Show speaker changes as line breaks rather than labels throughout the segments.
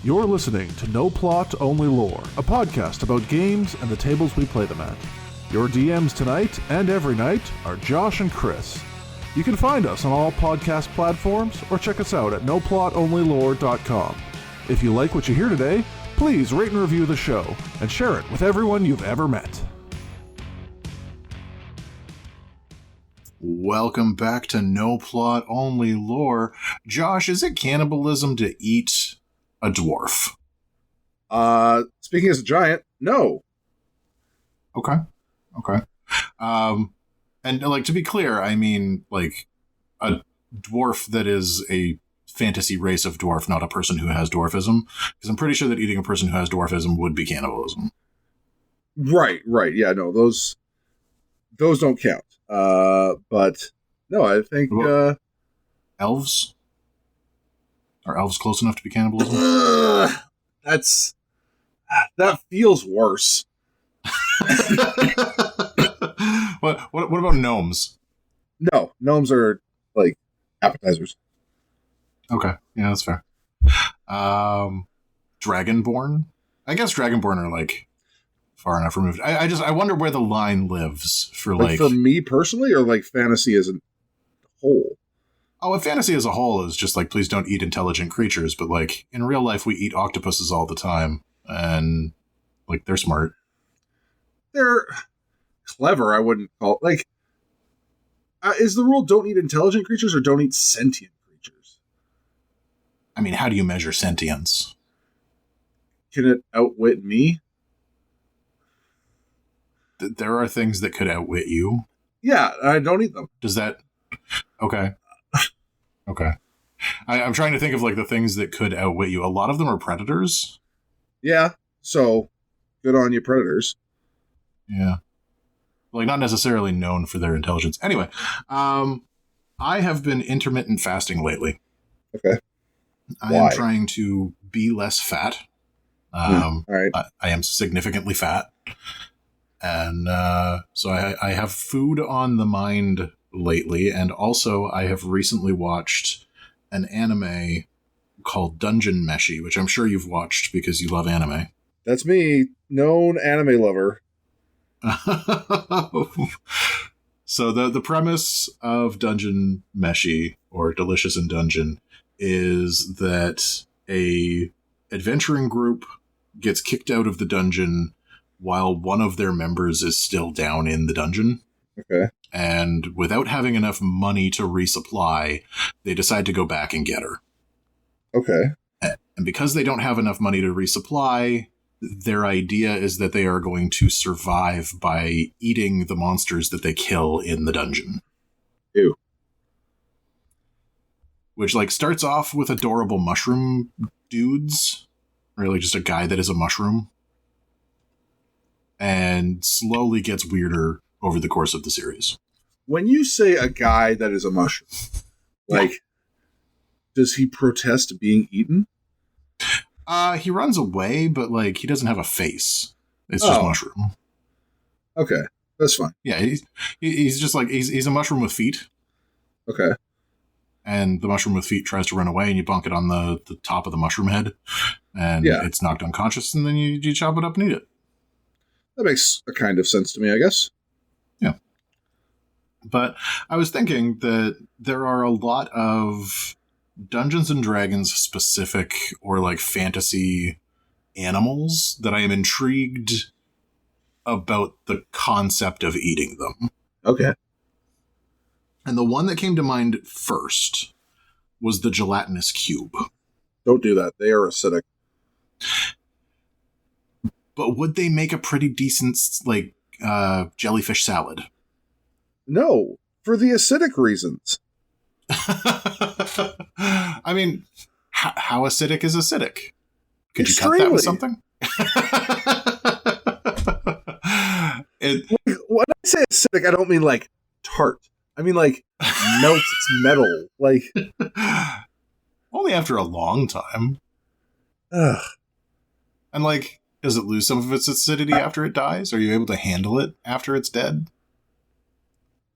You're listening to No Plot, Only Lore, a podcast about games and the tables we play them at. Your DMs tonight and every night are Josh and Chris. You can find us on all podcast platforms or check us out at noplotonlylore.com. If you like what you hear today, please rate and review the show and share it with everyone you've ever met.
Welcome back to No Plot, Only Lore. Josh, is it cannibalism to eat a dwarf?
Speaking as a giant, no.
Okay. And like, to be clear, I mean like a dwarf that is a fantasy race of dwarf, not a person who has dwarfism, because I'm pretty sure that eating a person who has dwarfism would be cannibalism.
Right. Yeah, no, those don't count. But no, I think
elves? Are elves close enough to be cannibalism?
That feels worse.
What about gnomes?
No, gnomes are like appetizers.
Okay, yeah, that's fair. Dragonborn? I guess Dragonborn are like far enough removed. I wonder where the line lives for like
for me personally, or like fantasy as a whole.
Oh, a fantasy as a whole is just like, please don't eat intelligent creatures, but like in real life we eat octopuses all the time, and like they're smart.
They're clever, I wouldn't call it. Like, is the rule don't eat intelligent creatures or don't eat sentient creatures?
I mean, how do you measure sentience?
Can it outwit me?
There are things that could outwit you.
Yeah, I don't eat them.
Does that... Okay. Okay. I'm trying to think of like the things that could outwit you. A lot of them are predators.
Yeah, so good on you, predators.
Yeah. Like, not necessarily known for their intelligence. Anyway, I have been intermittent fasting lately.
Okay.
I am trying to be less fat.
All right.
I am significantly fat. And so I have food on the mind lately. And also, I have recently watched an anime called Dungeon Meshi, which I'm sure you've watched because you love anime.
That's me, known anime lover.
So the premise of Dungeon Meshi, or Delicious in Dungeon, is that a adventuring group gets kicked out of the dungeon while one of their members is still down in the dungeon.
Okay.
And without having enough money to resupply, they decide to go back and get her.
Okay.
And because they don't have enough money to resupply, their idea is that they are going to survive by eating the monsters that they kill in the dungeon.
Ew.
Which, like, starts off with adorable mushroom dudes. Really just a guy that is a mushroom. And slowly gets weirder over the course of the series.
When you say a guy that is a mushroom, like, does he protest being eaten?
He runs away, but, like, he doesn't have a face. It's just mushroom.
Okay, that's fine.
Yeah, he's just like, he's a mushroom with feet.
Okay.
And the mushroom with feet tries to run away, and you bonk it on the top of the mushroom head, and it's knocked unconscious, and then you chop it up and eat it.
That makes a kind of sense to me, I guess.
Yeah. But I was thinking that there are a lot of Dungeons and Dragons specific or like fantasy animals that I am intrigued about the concept of eating them.
Okay.
And the one that came to mind first was the gelatinous cube.
Don't do that. They are acidic.
But would they make a pretty decent, like, jellyfish salad?
No, for the acidic reasons.
I mean, how acidic is acidic? Could
Extremely.
You cut that with something?
When I say acidic, I don't mean like tart. I mean like melts its metal. Like
only after a long time.
Ugh.
And like, does it lose some of its acidity after it dies? Are you able to handle it after it's dead?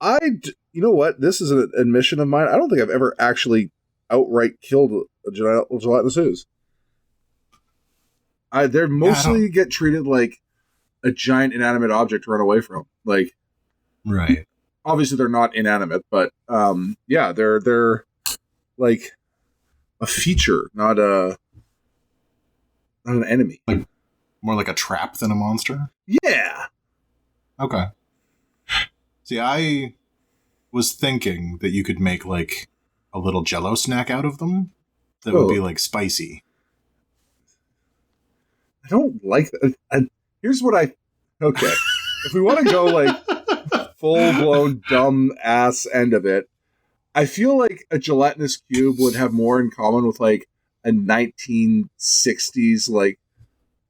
You know what? This is an admission of mine. I don't think I've ever actually outright killed a gelatinous ooze. They mostly get treated like a giant inanimate object to run away from. Like,
right.
Obviously they're not inanimate, but yeah, they're like a feature, not an enemy.
Like more like a trap than a monster?
Yeah.
Okay. See, I was thinking that you could make like a little Jello snack out of them that would be like spicy.
I don't like that. Here's what okay. If we want to go like full-blown dumb ass end of it, I feel like a gelatinous cube would have more in common with like a 1960s like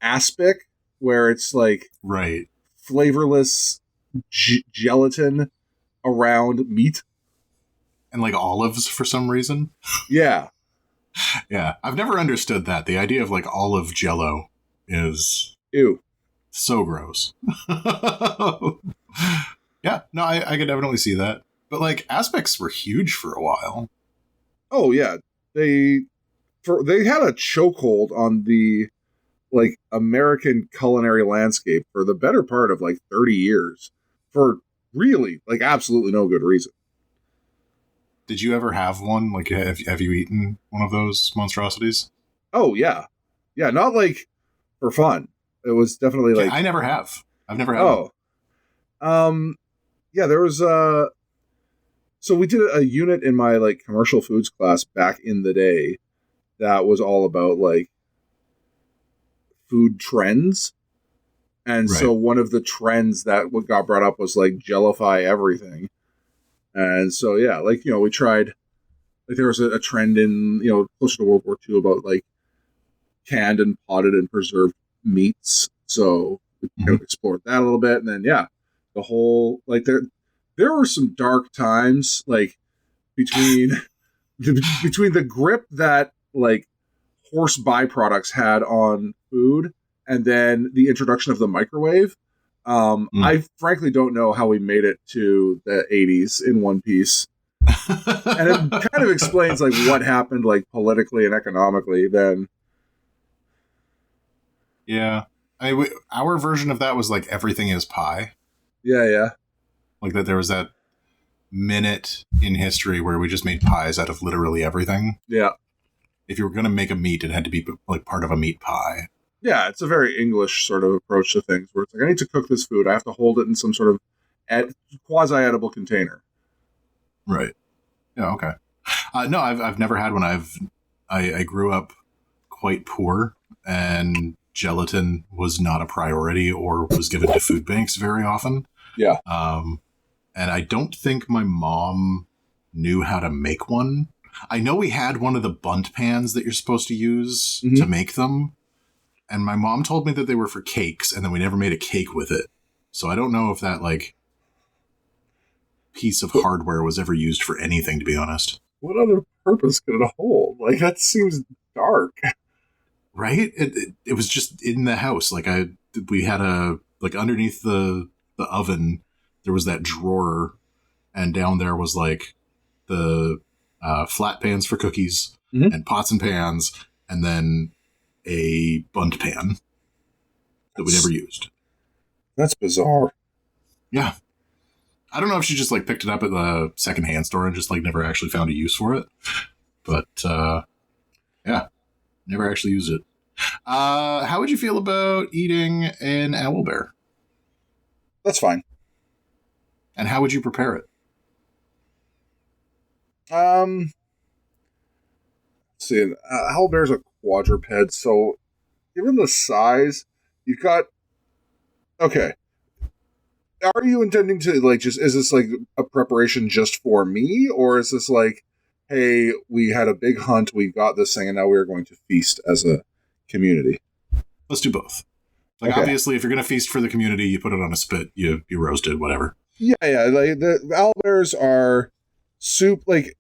aspic, where it's like
right
flavorless gelatin around meat
and like olives for some reason.
Yeah.
I've never understood that. The idea of like olive Jello is
ew,
so gross. Yeah, no, I could definitely see that. But like aspics were huge for a while.
Oh yeah, they had a chokehold on the like American culinary landscape for the better part of like 30 years for really like absolutely no good reason.
Did you ever have one? Like, have you eaten one of those monstrosities?
Oh yeah, not like for fun. It was definitely like
I never have. I've never had.
One. Yeah, there was so we did a unit in my like commercial foods class back in the day that was all about like food trends. And so one of the trends that what got brought up was like Jellify everything. And so yeah, like, you know, we tried like there was a trend in, you know, closer to World War II about like canned and potted and preserved meats. So we kind of explored that a little bit, and then yeah, the whole like there were some dark times like between the grip that like horse byproducts had on food and then the introduction of the microwave. I frankly don't know how we made it to the 80s in one piece. And it kind of explains like what happened like politically and economically then.
Yeah. Our version of that was like everything is pie.
Yeah.
Like that there was that minute in history where we just made pies out of literally everything.
Yeah.
If you were going to make a meat, it had to be like part of a meat pie.
Yeah, it's a very English sort of approach to things where it's like, I need to cook this food. I have to hold it in some sort of quasi-edible container.
Right. Yeah, okay. No, I've never had one. I grew up quite poor, and gelatin was not a priority or was given to food banks very often.
Yeah.
And I don't think my mom knew how to make one. I know we had one of the bunt pans that you're supposed to use to make them. And my mom told me that they were for cakes, and then we never made a cake with it. So I don't know if that, like, piece of hardware was ever used for anything, to be honest.
What other purpose could it hold? Like, that seems dark.
Right? It was just in the house. Like, we had underneath the oven, there was that drawer, and down there was, like, the flat pans for cookies, and pots and pans, and then a bunt pan that we never used.
That's bizarre.
Yeah. I don't know if she just like picked it up at the secondhand store and just like never actually found a use for it. But yeah, never actually used it. How would you feel about eating an owlbear?
That's fine.
And how would you prepare it?
Let's see, owlbear's a quadruped, so given the size, you've got... Okay. Are you intending to, like, is this, like, a preparation just for me, or is this, like, hey, we had a big hunt, we got this thing, and now we're going to feast as a community?
Let's do both. Like, obviously, if you're going to feast for the community, you put it on a spit, you roast it, whatever.
Yeah, like, the owlbears are soup, like,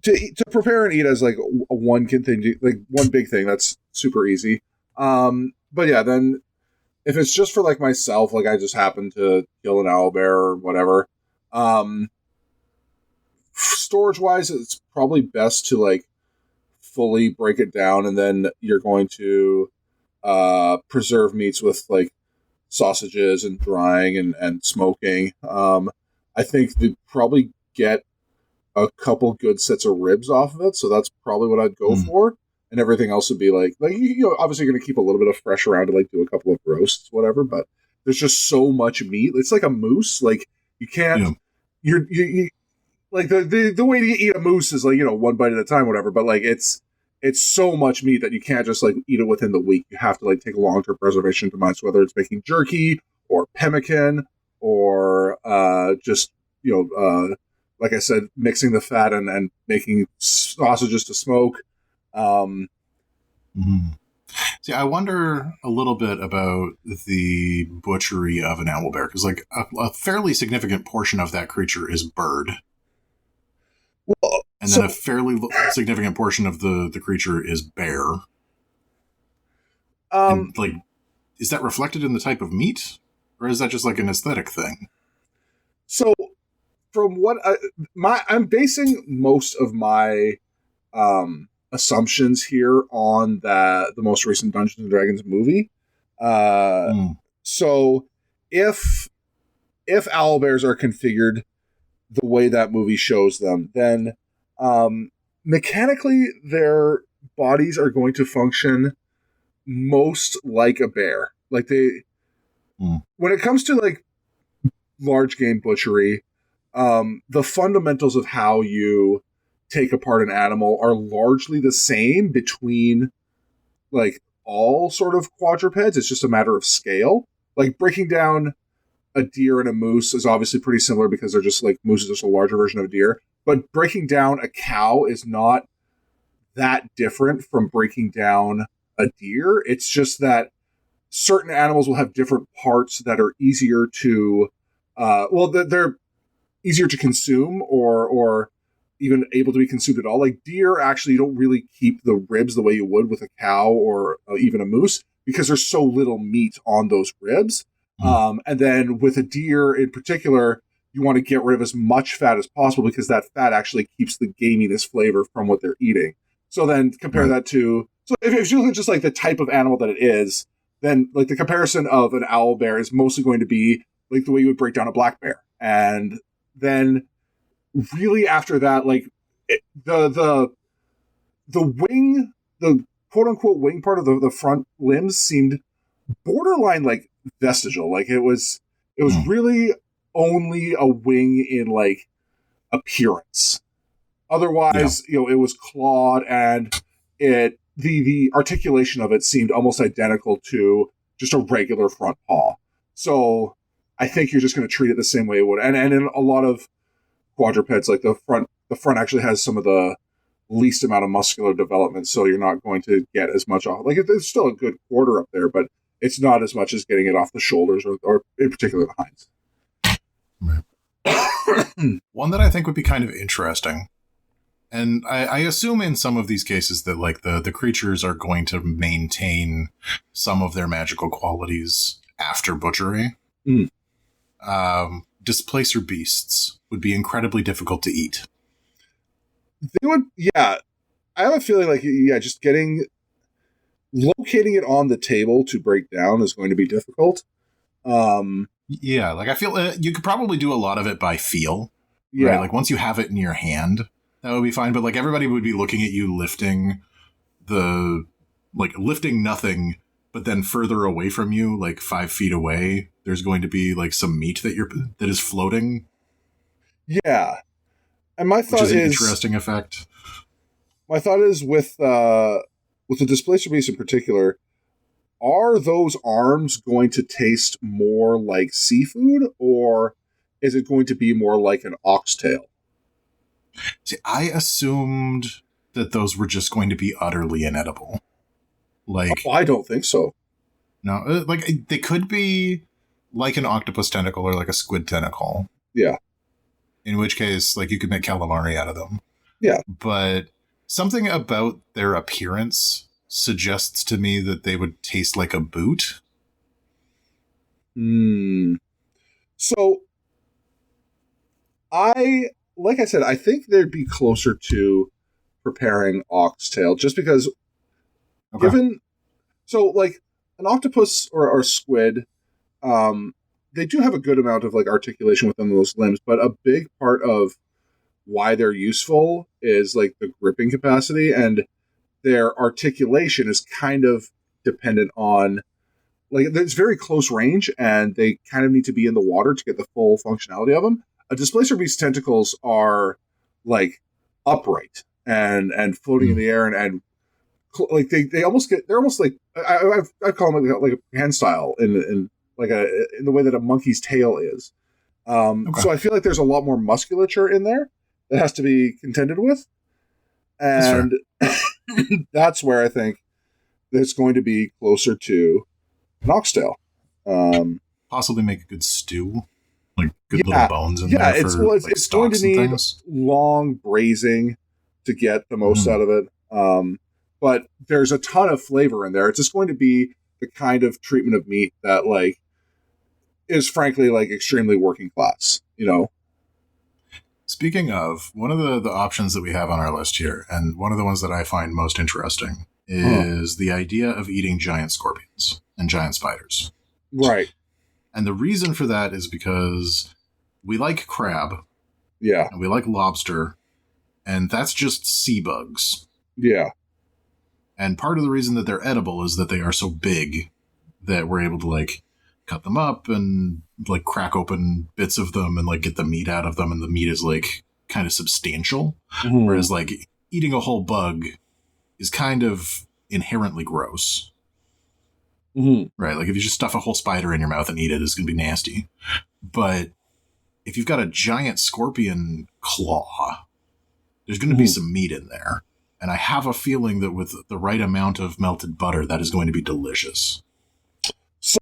to prepare and eat as like a one thing, like one big thing, that's super easy. But yeah, then if it's just for like myself, like I just happen to kill an owlbear or whatever. Storage wise, it's probably best to like fully break it down, and then you're going to preserved meats with like sausages and drying and smoking. I think they probably get a couple good sets of ribs off of it, so that's probably what I'd go for. And everything else would be like obviously you're going to keep a little bit of fresh around to like do a couple of roasts, whatever. But there's just so much meat. It's like a moose. Like you can't. You like the way to eat a moose is like one bite at a time, whatever. But like it's so much meat that you can't just like eat it within the week. You have to like take long-term preservation into mind. So whether it's making jerky or pemmican or just like I said, mixing the fat and making sausages to smoke.
See, I wonder a little bit about the butchery of an owlbear, because like a fairly significant portion of that creature is bird.
Well,
and then a fairly significant portion of the creature is bear. Like, is that reflected in the type of meat? Or is that just like an aesthetic thing?
So, from what I'm basing most of my assumptions here on the most recent Dungeons and Dragons movie. So, if owlbears are configured the way that movie shows them, then mechanically their bodies are going to function most like a bear. Like when it comes to like large game butchery, the fundamentals of how you take apart an animal are largely the same between like all sort of quadrupeds. It's just a matter of scale. Like breaking down a deer and a moose is obviously pretty similar because they're just like moose is just a larger version of a deer. But breaking down a cow is not that different from breaking down a deer. It's just that certain animals will have different parts that are easier to they're easier to consume or even able to be consumed at all. Like deer, actually, you don't really keep the ribs the way you would with a cow or even a moose because there's so little meat on those ribs. And then with a deer in particular, you want to get rid of as much fat as possible because that fat actually keeps the gaminess flavor from what they're eating. So then compare that to, so if you look at just like the type of animal that it is, then like the comparison of an owl bear is mostly going to be like the way you would break down a black bear. And then really after that, like the wing, the quote unquote wing part of the front limbs seemed borderline like vestigial. Like it was really only a wing in like appearance. Otherwise, it was clawed and the articulation of it seemed almost identical to just a regular front paw. So I think you're just going to treat it the same way it would. And in a lot of quadrupeds, like the front actually has some of the least amount of muscular development, so you're not going to get as much off. Like there's still a good quarter up there, but it's not as much as getting it off the shoulders or in particular the hinds.
Right. One that I think would be kind of interesting, and I assume in some of these cases that like the creatures are going to maintain some of their magical qualities after butchery. Displacer beasts would be incredibly difficult to eat.
They would, I have a feeling like, just locating it on the table to break down is going to be difficult.
Like I feel you could probably do a lot of it by feel.
Yeah.
Right? Like once you have it in your hand, that would be fine. But like everybody would be looking at you lifting nothing, but then further away from you, like 5 feet away, there's going to be like some meat that is floating.
Yeah. And my thought
is an interesting effect.
My thought is with the displacer beast in particular, are those arms going to taste more like seafood, or is it going to be more like an oxtail?
See, I assumed that those were just going to be utterly inedible. Like,
I don't think so.
No, like they could be like an octopus tentacle or like a squid tentacle.
Yeah.
In which case, like you could make calamari out of them.
Yeah.
But something about their appearance suggests to me that they would taste like a boot.
So, like I said, I think they'd be closer to preparing oxtail just because given... So, like, an octopus or squid, they do have a good amount of like articulation within those limbs, but a big part of why they're useful is like the gripping capacity, and their articulation is kind of dependent on like it's very close range, and they kind of need to be in the water to get the full functionality of them. A displacer beast's tentacles are like upright and floating in the air, and like they almost get, they're almost like I call them like a hand style in like in the way that a monkey's tail is. So I feel like there's a lot more musculature in there that has to be contended with, and that's where I think it's going to be closer to an oxtail.
Possibly make a good stew, like good little bones in there.
It's going to need long braising to get the most out of it. But there's a ton of flavor in there. It's just going to be the kind of treatment of meat that like is frankly like extremely working class, you know.
Speaking of, one of the options that we have on our list here, and one of the ones that I find most interesting, is the idea of eating giant scorpions and giant spiders.
Right.
And the reason for that is because we like crab.
Yeah.
And we like lobster. And that's just sea bugs.
Yeah.
And part of the reason that they're edible is that they are so big that we're able to like cut them up and like crack open bits of them and like get the meat out of them. And the meat is like kind of substantial. Whereas like eating a whole bug is kind of inherently gross. Right? Like if you just stuff a whole spider in your mouth and eat it, it's going to be nasty. But if you've got a giant scorpion claw, there's going to be some meat in there. And I have a feeling that with the right amount of melted butter, that is going to be delicious.
So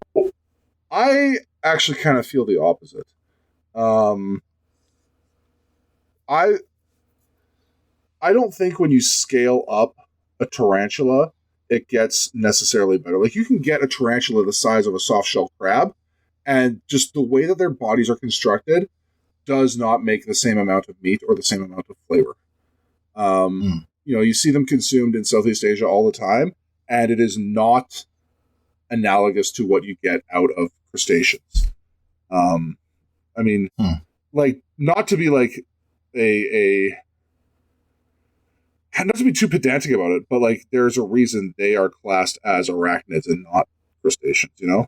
I actually kind of feel the opposite. I don't think when you scale up a tarantula, it gets necessarily better. Like you can get a tarantula the size of a soft shell crab, and just the way that their bodies are constructed does not make the same amount of meat or the same amount of flavor. You know, you see them consumed in Southeast Asia all the time, and it is not analogous to what you get out of crustaceans. I mean, like, not to be like not to be too pedantic about it, but like, there's a reason they are classed as arachnids and not crustaceans, you know?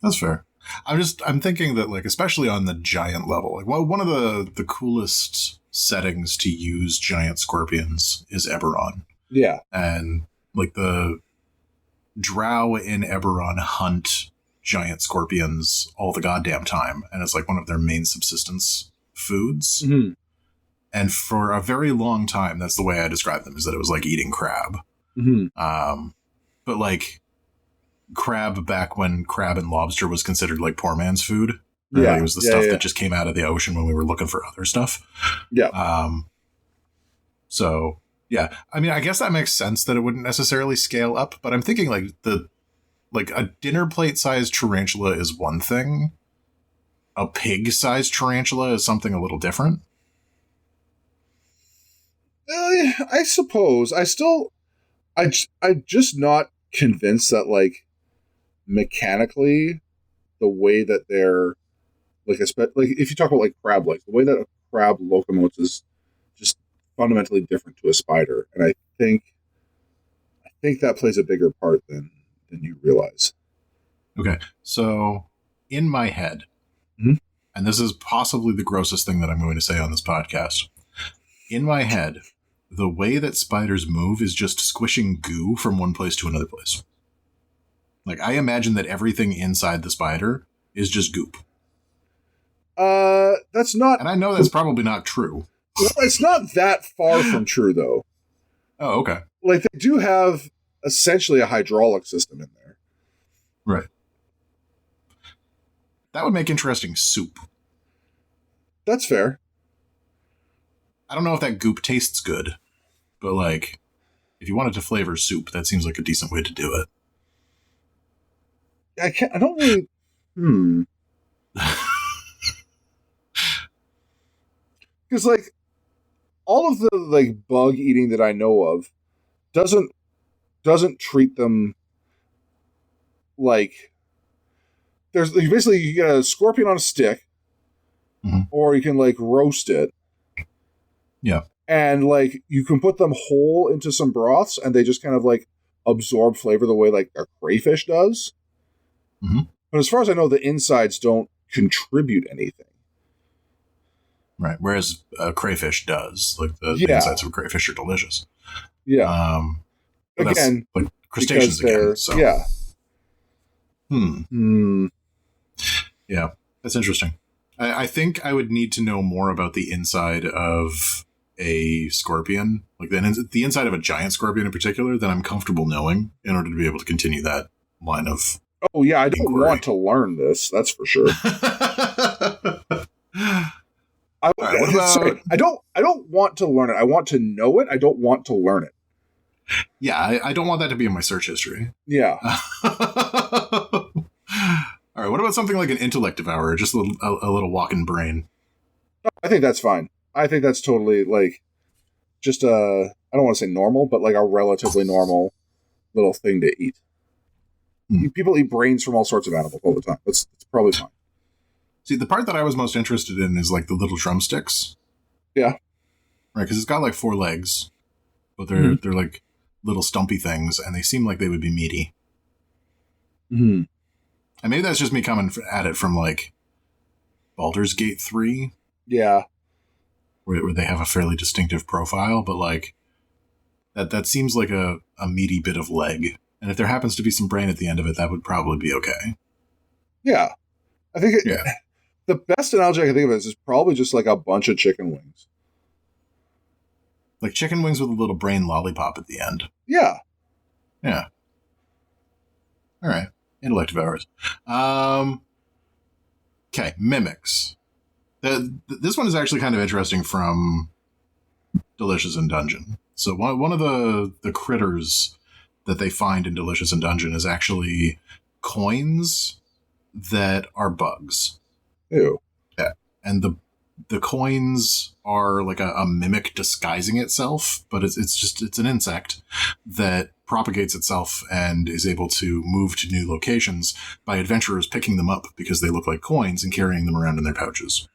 That's fair. I'm thinking that, like, especially on the giant level, like, well, one of the coolest settings to use giant scorpions is Eberron.
Yeah.
And, like, the drow in Eberron hunt giant scorpions all the goddamn time, and it's, like, one of their main subsistence foods. And for a very long time, that's the way I described them, is that it was like eating crab. But, like, crab back when crab and lobster was considered like poor man's food. Right? Like it was the stuff that just came out of the ocean when we were looking for other stuff. So yeah, I mean, I guess that makes sense that it wouldn't necessarily scale up, but I'm thinking like a dinner plate sized tarantula is one thing. A pig sized tarantula is something a little different.
I suppose. I'm just not convinced that like mechanically the way that they're like if you talk about like crab legs, the way that a crab locomotes is just fundamentally different to a spider, and I think that plays a bigger part than you realize.
Okay, so in my head, and this is possibly the grossest thing that I'm going to say on this podcast, in my head, the way that spiders move is just squishing goo from one place to another place. Like, I imagine that everything inside the spider is just goop.
That's not...
And I know that's probably not true.
Well, it's not that far from true, though.
Oh, okay.
Like, they do have essentially a hydraulic system in there.
Right. That would make interesting soup.
That's fair.
I don't know if that goop tastes good, but, like, if you wanted to flavor soup, that seems like a decent way to do it.
I don't really... Because, like, all of the, like, bug eating that I know of doesn't treat them... like basically you get a scorpion on a stick, or you can like roast it.
Yeah.
And like you can put them whole into some broths, and they just kind of like absorb flavor the way like a crayfish does. But as far as I know, the insides don't contribute anything.
Right. Whereas crayfish does. Like the insides of a crayfish are delicious.
Yeah. Again,
like crustaceans again. So.
Yeah.
Yeah, that's interesting. I think I would need to know more about the inside of a scorpion, like the inside of a giant scorpion in particular, than I'm comfortable knowing in order to be able to continue that line of.
Oh yeah, I don't want to learn this. That's for sure. I don't want to learn it. I want to know it. I don't want to learn it.
Yeah, I don't want that to be in my search history.
Yeah.
All right. What about something like an intellect devourer, just a little walking brain?
I think that's fine. I think that's totally like just I don't want to say normal, but like a relatively normal little thing to eat. People eat brains from all sorts of animals all the time. It's probably fine.
See, the part that I was most interested in is like the little drumsticks.
Yeah.
Right, because it's got like 4 legs, but they're like little stumpy things, and they seem like they would be meaty. And maybe that's just me coming at it from like Baldur's Gate 3.
Yeah.
Where they have a fairly distinctive profile, but like that seems like a meaty bit of leg. And if there happens to be some brain at the end of it, that would probably be okay.
Yeah. I think the best analogy I can think of is probably just like a bunch of chicken wings.
Like chicken wings with a little brain lollipop at the end.
Yeah.
Yeah. All right. Intellect devourers. Okay, mimics. This one is actually kind of interesting from Delicious in Dungeon. So one of the critters that they find in Delicious in Dungeon is actually coins that are bugs.
Ew.
Yeah. And the coins are like a mimic disguising itself, but it's an insect that propagates itself and is able to move to new locations by adventurers picking them up because they look like coins and carrying them around in their pouches.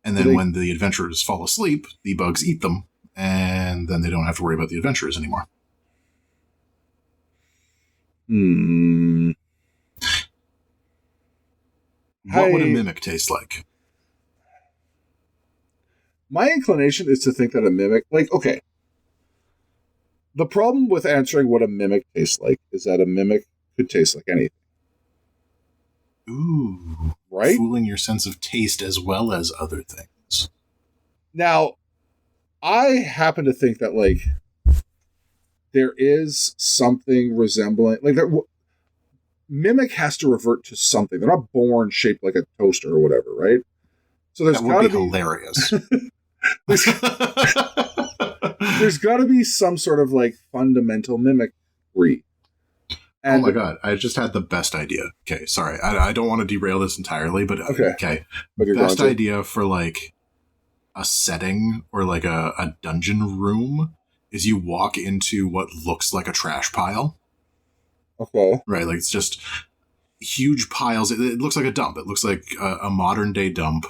And then when the adventurers fall asleep, the bugs eat them, and then they don't have to worry about the adventurers anymore. What would a mimic taste like?
My inclination is to think that a mimic, like, okay. The problem with answering what a mimic tastes like is that a mimic could taste like anything.
Ooh.
Right?
Fooling your sense of taste as well as other things.
Now, I happen to think that, like, there is something resembling, like, mimic has to revert to something. They're not born shaped like a toaster or whatever, right? So there's got to be
hilarious.
There's got to be some sort of like fundamental mimicry.
And, oh my god! I just had the best idea. Okay, sorry, I don't want to derail this entirely, but okay. Best idea for like a setting or like a dungeon room is you walk into what looks like a trash pile.
Okay.
Right, like it's just huge piles. It looks like a dump. It looks like a modern day dump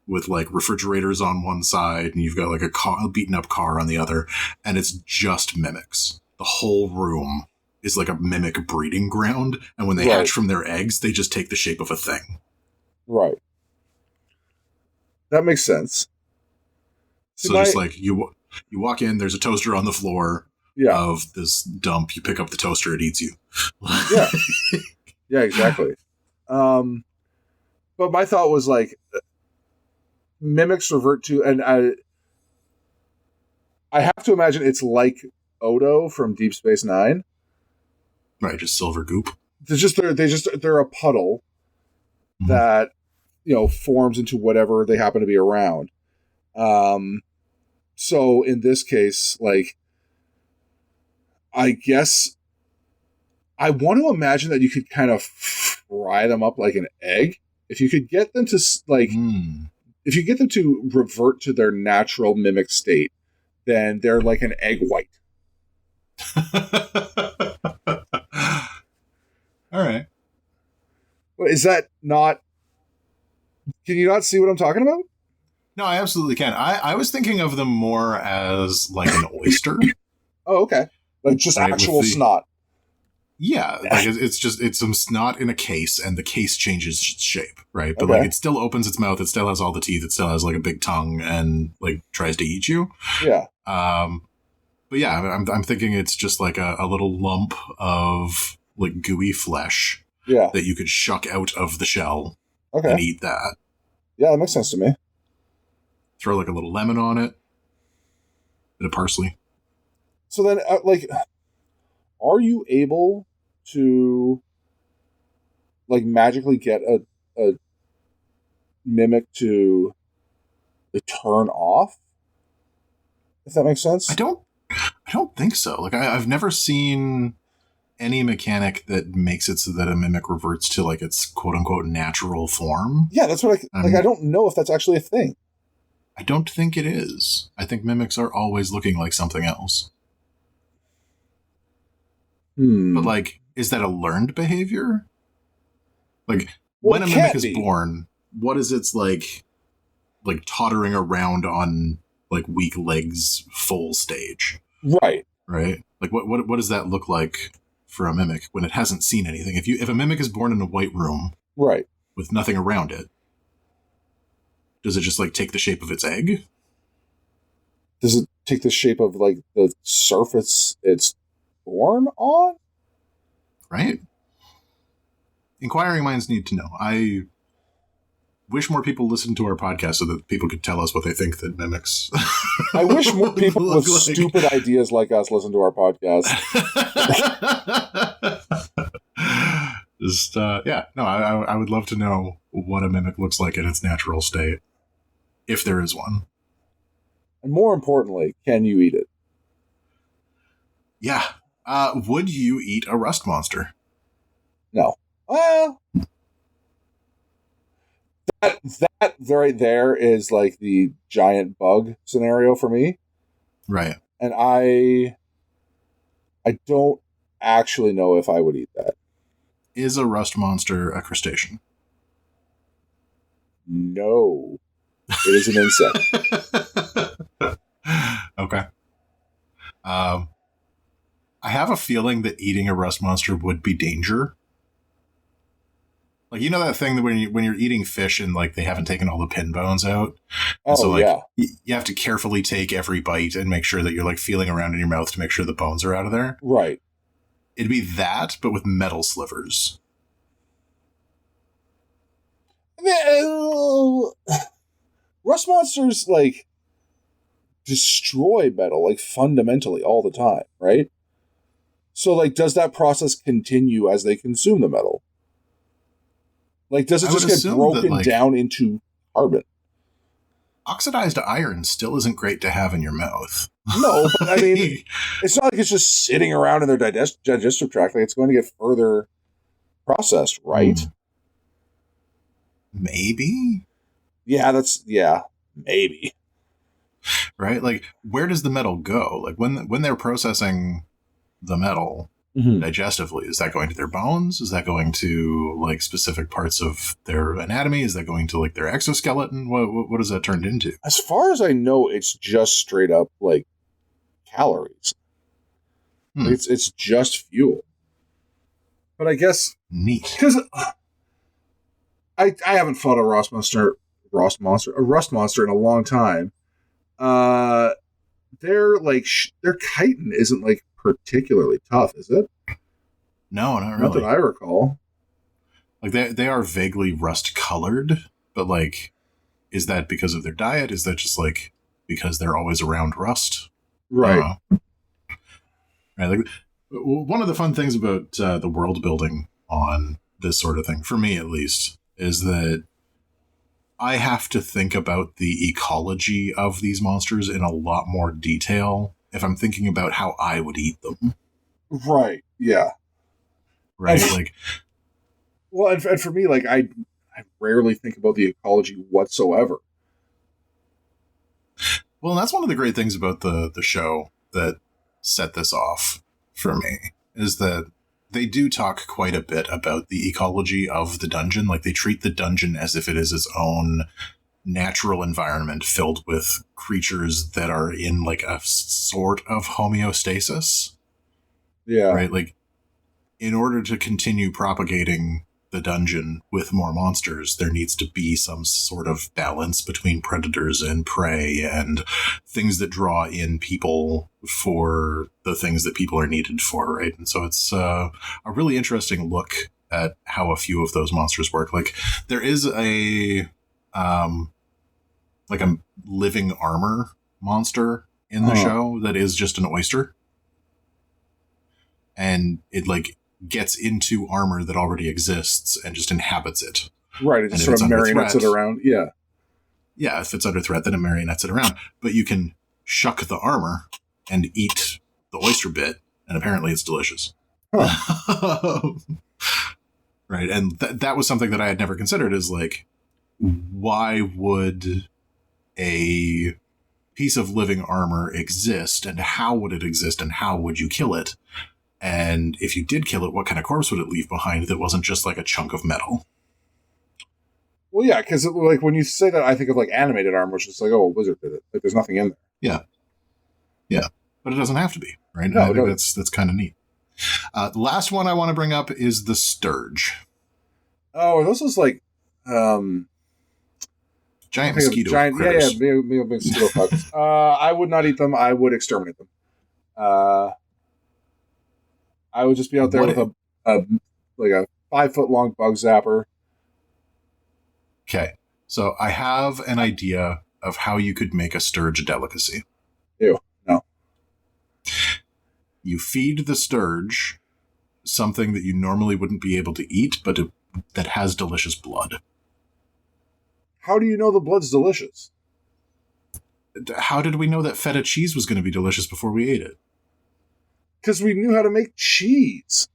with like refrigerators on one side, and you've got like a beaten up car on the other, and it's just mimics. The whole room is like a mimic breeding ground, and when they hatch from their eggs, they just take the shape of a thing.
Right. That makes sense.
So just like you walk in, there's a toaster on the floor of this dump. You pick up the toaster, it eats you.
Yeah. Yeah, exactly. But my thought was like, mimics revert to, and I have to imagine it's like Odo from Deep Space Nine.
Right, just silver goop.
They're a puddle that, you know, forms into whatever they happen to be around. So in this case, like, I guess I want to imagine that you could kind of fry them up like an egg. If you could get them to like, if you get them to revert to their natural mimic state, then they're like an egg white.
All right.
Is that not? Can you not see what I'm talking about?
No, I absolutely can. I was thinking of them more as like an oyster.
Oh, okay. Like just
right,
actual snot.
Yeah, like it's some snot in a case, and the case changes its shape, right? But
Okay.
like it still opens its mouth, it still has all the teeth, it still has like a big tongue, and like tries to eat you.
Yeah.
But yeah, I'm thinking it's just like a little lump of like gooey flesh.
Yeah.
That you could shuck out of the shell.
Okay.
And eat that.
Yeah, that makes sense to me.
Throw like a little lemon on it. Bit of parsley.
So then, like, are you able to, like, magically get a mimic to turn off? If that makes sense?
I don't think so. Like, I've never seen any mechanic that makes it so that a mimic reverts to like its quote unquote natural form.
Yeah, that's what I don't know if that's actually a thing.
I don't think it is. I think mimics are always looking like something else. But like, is that a learned behavior? Like, when a mimic is born, what is its like tottering around on like weak legs full stage?
Right.
Right? Like what does that look like for a mimic when it hasn't seen anything? If a mimic is born in a white room,
right,
with nothing around it, does it just like take the shape of its egg?
Does it take the shape of like the surface it's born on?
Right. Inquiring minds need to know. I wish more people listened to our podcast so that people could tell us what they think that mimics.
I wish more people with stupid ideas like us listen to our podcast.
Just, yeah. No, I would love to know what a mimic looks like in its natural state. If there is one.
And more importantly, can you eat it?
Yeah. Would you eat a rust monster?
No. Well, that right there is like the giant bug scenario for me.
Right.
And I don't actually know if I would eat that.
Is a rust monster a crustacean?
No. It is an insect.
Okay. I have a feeling that eating a rust monster would be danger. Like, you know that thing that when you're eating fish and like they haven't taken all the pin bones out? And so like
yeah.
You have to carefully take every bite and make sure that you're like feeling around in your mouth to make sure the bones are out of there.
Right.
It'd be that, but with metal slivers.
Rust monsters like destroy metal like fundamentally all the time, right? So like does that process continue as they consume the metal? Like does it just get broken down into carbon?
Oxidized iron still isn't great to have in your mouth.
No, but I mean it's not like it's just sitting around in their digestive tract, like it's going to get further processed, right?
Maybe?
Yeah, maybe.
Right? Like, where does the metal go? Like, when they're processing the metal digestively, is that going to their bones? Is that going to, like, specific parts of their anatomy? Is that going to, like, their exoskeleton? What is that turned into?
As far as I know, it's just straight up, like, calories. It's just fuel. But I guess...
Neat.
Because I haven't fought a rust monster in a long time. Their chitin isn't like particularly tough, is it?
No, not really.
Not that I recall.
Like they are vaguely rust colored, but like, is that because of their diet? Is that just like because they're always around rust?
Right.
Right. Like, one of the fun things about the world building on this sort of thing, for me at least, is that I have to think about the ecology of these monsters in a lot more detail if I'm thinking about how I would eat them.
Right. Yeah.
Right. Like,
well, and for me, like I rarely think about the ecology whatsoever.
Well, and that's one of the great things about the show that set this off for me, is that they do talk quite a bit about the ecology of the dungeon. Like, they treat the dungeon as if it is its own natural environment filled with creatures that are in like a sort of homeostasis.
Yeah.
Right? Like, in order to continue propagating the dungeon with more monsters, there needs to be some sort of balance between predators and prey and things that draw in people for the things that people are needed for, right? And so it's a really interesting look at how a few of those monsters work. Like, there is a living armor monster in the show that is just an oyster. And it like gets into armor that already exists and just inhabits it.
Right, it just sort of marionettes it around. Yeah.
Yeah, if it's under threat, then it marionettes it around. But you can shuck the armor and eat the oyster bit, and apparently it's delicious. Huh. Right, and that was something that I had never considered, is like, why would a piece of living armor exist, and how would it exist, and how would you kill it? And if you did kill it, what kind of corpse would it leave behind that wasn't just like a chunk of metal?
Well, yeah, because like when you say that, I think of like animated armor, which is like, oh, a wizard did it. Like, there's nothing in there.
Yeah, yeah, but it doesn't have to be, right?
No,
I think that's kind of neat. The last one I want to bring up is the sturge.
Oh, those was like
giant mosquito critters.
Yeah, mosquito bugs. I would not eat them. I would exterminate them. I would just be out there with a 5-foot long bug zapper.
Okay, so I have an idea of how you could make a sturge a delicacy.
Ew, no.
You feed the sturge something that you normally wouldn't be able to eat, but that has delicious blood.
How do you know the blood's delicious?
How did we know that feta cheese was going to be delicious before we ate it?
Because we knew how to make cheese.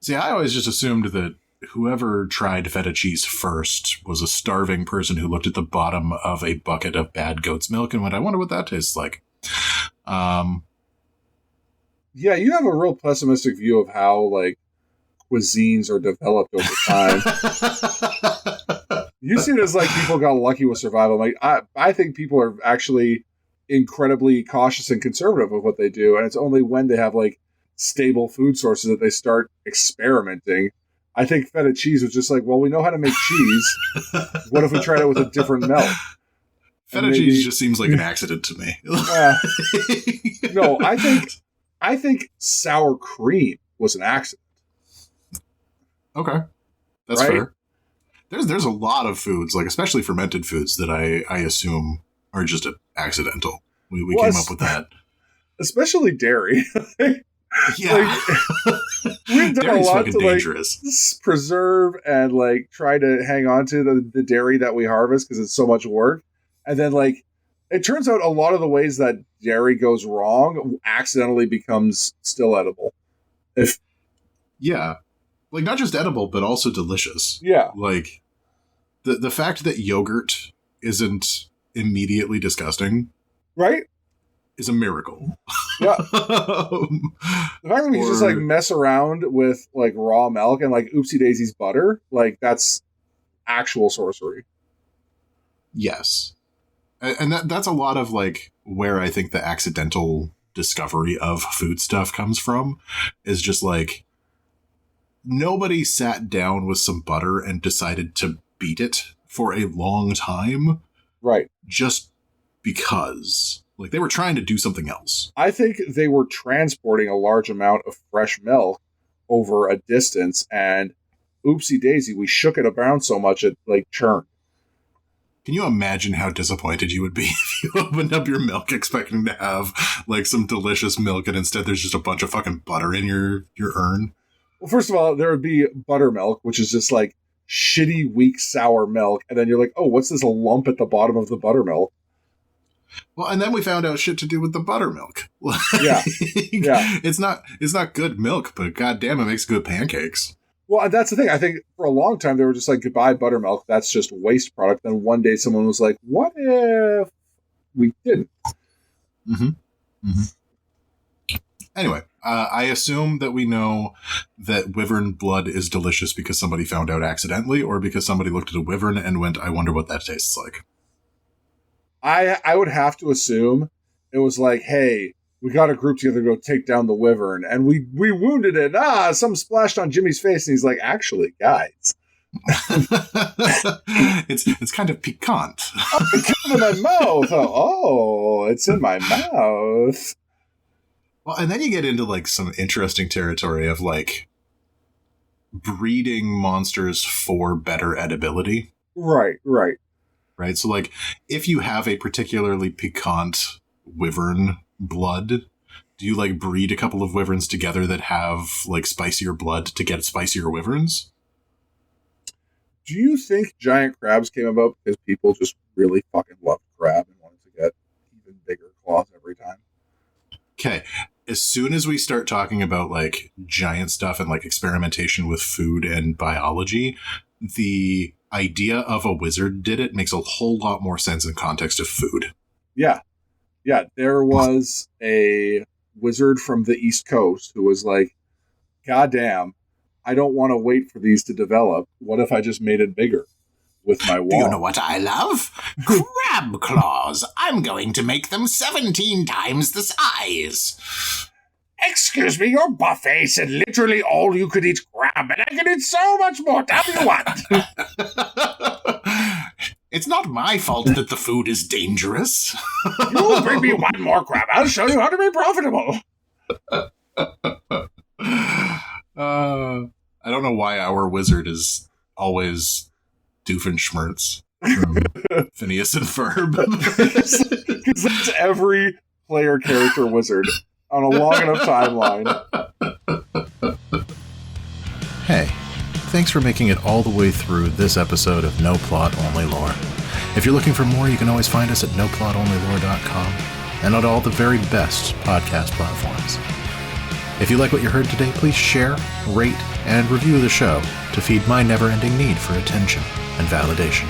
See, I always just assumed that whoever tried feta cheese first was a starving person who looked at the bottom of a bucket of bad goat's milk and went, I wonder what that tastes like.
Yeah, you have a real pessimistic view of how, like, cuisines are developed over time. You see it as, like, people got lucky with survival. Like, I think people are actually incredibly cautious and conservative of what they do, and it's only when they have, like, stable food sources that they start experimenting. I think feta cheese was just like, well, we know how to make cheese. What if we tried it with a different milk?
Feta cheese just seems like an accident to me.
No, I think sour cream was an accident.
Okay, that's fair. There's a lot of foods, like especially fermented foods, that I assume are just accidental. We came up with that. Especially
dairy.
Yeah.
We've done
Dairy's
a lot
fucking
to
dangerous.
Like preserve and like try to hang on to the dairy that we harvest because it's so much work. And then like it turns out a lot of the ways that dairy goes wrong accidentally becomes still edible.
Yeah. Like not just edible, but also delicious.
Yeah.
Like the fact that yogurt isn't immediately disgusting.
Right?
Is a miracle.
Yeah. The fact that we can just like mess around with like raw milk and like Oopsie Daisy's butter, like that's actual sorcery.
Yes. And that's a lot of like where I think the accidental discovery of food stuff comes from, is just like nobody sat down with some butter and decided to beat it for a long time.
Right.
Just because. Like, they were trying to do something else.
I think they were transporting a large amount of fresh milk over a distance, and oopsie daisy, we shook it around so much it, like, churned.
Can you imagine how disappointed you would be if you opened up your milk expecting to have, like, some delicious milk, and instead there's just a bunch of fucking butter in your urn?
Well, first of all, there would be buttermilk, which is just, like, shitty, weak, sour milk, and then you're like, oh, what's this lump at the bottom of the buttermilk?
Well, and then we found out shit to do with the buttermilk.
Yeah. Yeah.
It's not good milk, but goddamn, it makes good pancakes.
Well, that's the thing. I think for a long time they were just like, goodbye buttermilk. That's just waste product. Then one day someone was like, what if we didn't?
Mm-hmm. Mm-hmm. Anyway, I assume that we know that wyvern blood is delicious because somebody found out accidentally, or because somebody looked at a wyvern and went, I wonder what that tastes like.
I would have to assume it was like, hey, we got a group together to go take down the wyvern, and we wounded it. Something splashed on Jimmy's face, and he's like, actually, guys.
it's kind of piquant.
It's in my mouth. Oh, it's in my mouth.
Well, and then you get into like some interesting territory of like breeding monsters for better edibility.
Right.
Right. So like if you have a particularly piquant wyvern blood, do you like breed a couple of wyverns together that have like spicier blood to get spicier wyverns?
Do you think giant crabs came about because people just really fucking loved crab and wanted to get even bigger claws every time?
Okay. As soon as we start talking about like giant stuff and like experimentation with food and biology, the idea of a wizard did it makes a whole lot more sense in context of food.
Yeah. There was a wizard from the East Coast who was like, goddamn, I don't want to wait for these to develop. What if I just made it bigger with my wand?
Do you know what I love? Crab claws. I'm going to make them 17 times the size.
Excuse me, your buffet said literally all you could eat crab, and I can eat so much more. Tell me what.
It's not my fault that the food is dangerous.
You bring me one more crab. I'll show you how to be profitable.
I don't know why our wizard is always Doofenshmirtz from Phineas and Ferb.
Because that's every player character wizard on a long enough timeline.
Hey, thanks for making it all the way through this episode of No Plot, Only Lore. If you're looking for more, you can always find us at noplotonlylore.com and on all the very best podcast platforms. If you like what you heard today, please share, rate, and review the show to feed my never-ending need for attention and validation.